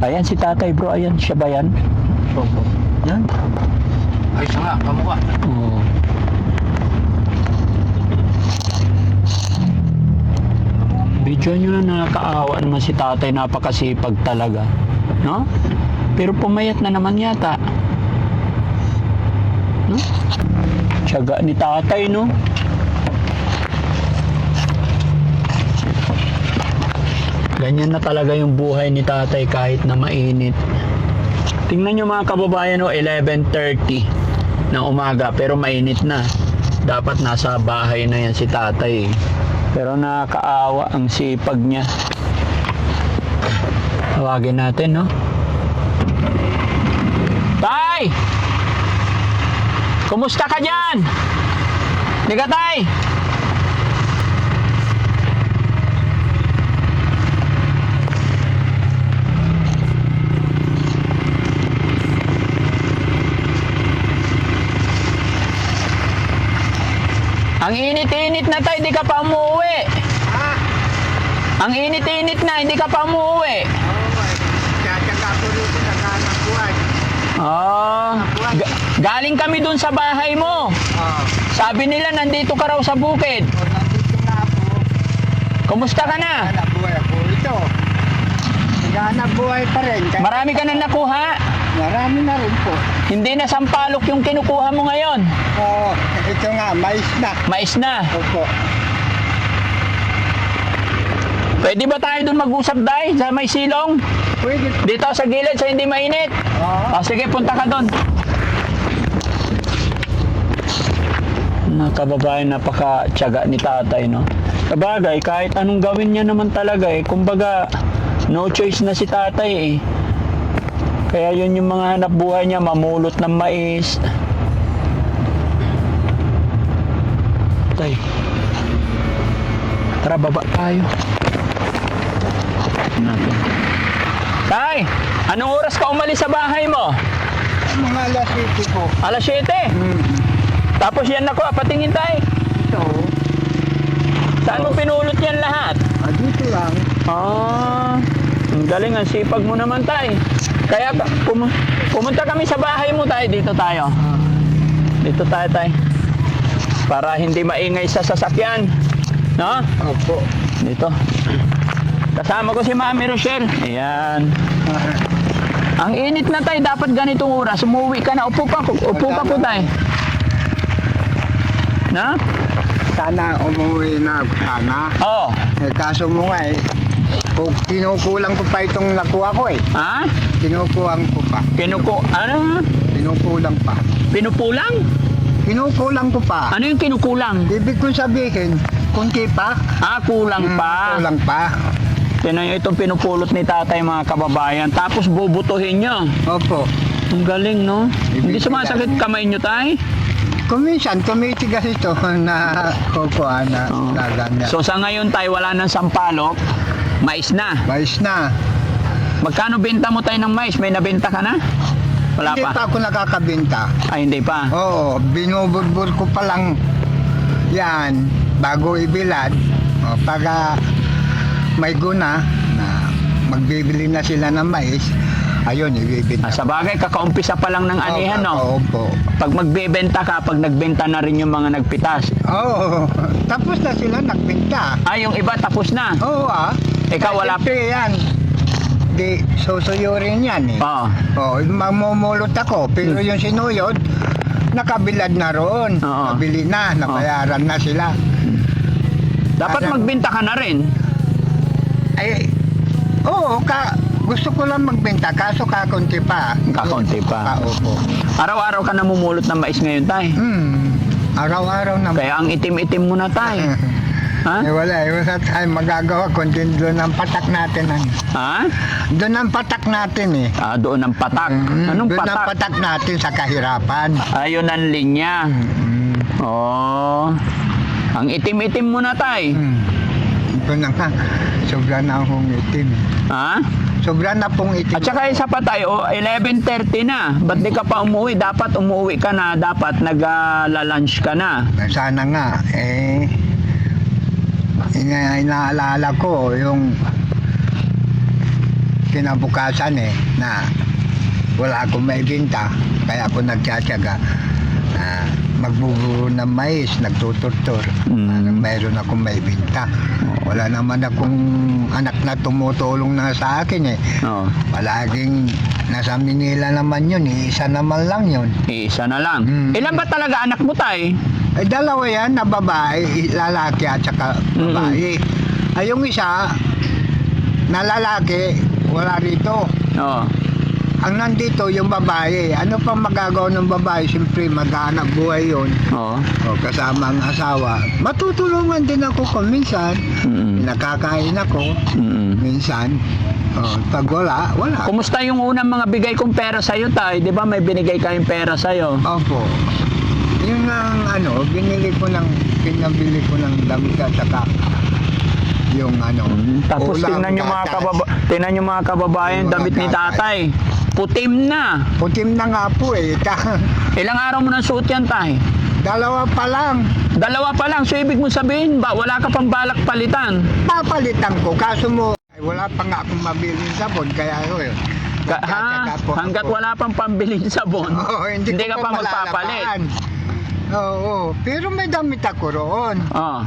Ayan si tatay bro, ayan, siya ba yan? Opo. Yan. Ay, siya nga, kamukha. Oo. Video nyo na nakakaawa naman si tatay, napakasipag talaga. No? Pero pumayat na naman yata. No? Tiyaga ni tatay, no? Ganyan na talaga yung buhay ni tatay kahit na mainit. Tingnan nyo mga kababayan, no, 11:30 ng umaga pero mainit na. Dapat nasa bahay na yan si tatay. Pero nakakaawa ang sipag niya. Tawagin natin, no? Tay! Kumusta ka dyan? Liga, tay! Ang init-init na tayo, hindi ka pa umuwi. Ha? Ang init-init na, hindi ka pa umuwi. Oo, tsatsaga ko rito sa kanang buhay. Oh, galing kami dun sa bahay mo. Oo. Sabi nila, nandito ka raw sa bukid. O, nandito na ako. Kumusta ka na? Hanap buhay ako. Ito. Naghanap buhay pa rin. Marami ka na nakuha. Marami na rin po. Hindi na sampalok yung kinukuha mo ngayon. Oo, ito nga, mais na. Mais na. Opo. Pwede ba tayo dun mag-usap, Day? Sa may silong? Pwede. Dito sa gilid, sa hindi mainit. Oo. O, sige, punta ka dun. Kababayan, napaka-tiyaga ni tatay, no? Sabagay, kahit anong gawin niya naman talaga, eh. Kumbaga, no choice na si tatay, eh. Kaya yun yung mga hanap buhay niya, mamulot ng mais. Tay. Tara, baba tayo. Natin. Tay, anong oras ka umalis sa bahay mo? Mga alas 7 po. Alas 7. Tapos yan ako, patingin tay. Ito. Saan mo pinulot yan lahat? Dito lang. Ah, ang galing, ang sipag mo naman tay. Kaya pumunta kami sa bahay mo tay, dito tayo. Dito tayo tay. Para hindi maingay sa sasakyan. No? Opo. Dito. Kasama ko si Mami Rochelle. Ayan. Ang init na tay, dapat ganitong oras. Umuwi ka na. Upo ka po tay. Na? Sana umuwi na sana. Oo. Kaso mo nga kung kinukulang ko pa itong nakuha ko Ha? Kinukulang ko pa. Ano? Kinukulang pa. Pinupulang? Kinukulang ko pa. Ano yung kinukulang? Ibig kong sabihin, kunti pa. Kulang pa. Kulang pa. Tinan nyo itong pinupulot ni tatay mga kababayan. Tapos bubutuhin nyo. Opo. Ang galing, no? Hindi sumasakit kamay nyo, tay? Kuminsan, tumitigas ito na kukuha na ganyan. So sa ngayon, tay, wala nang sampalok. Mais na. Mais na. Magkano benta mo tayo ng mais? May nabenta ka na? Wala Hindi pa. pa ako nakakabenta. Ay, hindi pa. Oo, binuburbur ko pa lang yan bago ibilad. O, pag may guna na magbibili na sila ng mais, ayun, ibibenta. Sa bagay, kakaumpisa pa lang ng anihan, no? Opo. Pag magbebenta ka, pag nagbenta na rin yung mga nagpitas. Oo, tapos na sila nagbenta. Yung iba tapos na. Oo Ikaw wala pa. Siyempre yan. Di, susuyurin yan Oo. Oo, mamumulot ako. Pero yung sinuyod, nakabilad na roon. Oo. Nabili na, nabayaran na sila. Dapat magbenta ka na rin. Ay, oo, gusto ko lang magbenta, kaso kakunti pa. Kakunti pa. Opo. Araw-araw ka namumulot ng mais ngayon, tay. Araw-araw naman. Kaya ang itim-itim mo na, tay. Ha? Wala tayong magagawa kundi doon ang patak natin. Ha? Doon ang patak natin Doon ang patak. Anong doon ang patak? patak natin sa kahirapan. Ayun ang linya. Oh. Ang itim-itim mo na, tay. Ito na nga, sobra na akong itim. Ha? Sobra na pong itim. At saka isa pa tayo, 11:30 na. Ba't di ka pa umuwi? Dapat umuwi ka na. Dapat nag-lunch ka na. Sana nga, inaalala ko yung kinabukasan na wala akong maibinta, kaya ako nagtsatsaga na magbuburo ng mais, nagtuturtur. Mayroon akong maibinta. Wala naman akong anak na tumutulong na sa akin Oo. Palaging nasa Manila naman yun, isa naman lang yun. Isa na lang. Ilan ba talaga anak mo, tay? Ay, dalawa yan na babae, lalaki at saka babae. Ay, yung isa na lalaki, wala rito. Oo. Ang nandito yung babae. Ano pang magagawa ng babae? Siyempre, maghanap buhay yun. Oo. O, kasama ang asawa. Matutulungan din ako kung minsan. Nakakain ako. Minsan. O, pag wala. Kumusta yung unang mga bigay kong pera sa'yo, tay? Di ba may binigay kayong pera sa'yo? Opo. Yun ang pinabili ko ng damit at saka yung Tapos ulam, tingnan nyo mga kababayan, Ulam, damit ni tatay. Putim na. Putim na nga po Ilang araw mo nang suot yan, tay? Dalawa pa lang. Dalawa pa lang. So, ibig mo sabihin ba, wala ka pang balak palitan? Papalitan ko. Kaso mo, wala pa nga akong mabiling sabon. Kaya yun. Hanggat wala pang pambilin sabon, Oo, hindi ko ka pa magpapalit. malalabahan. Oo, pero may damit ako roon. Oh.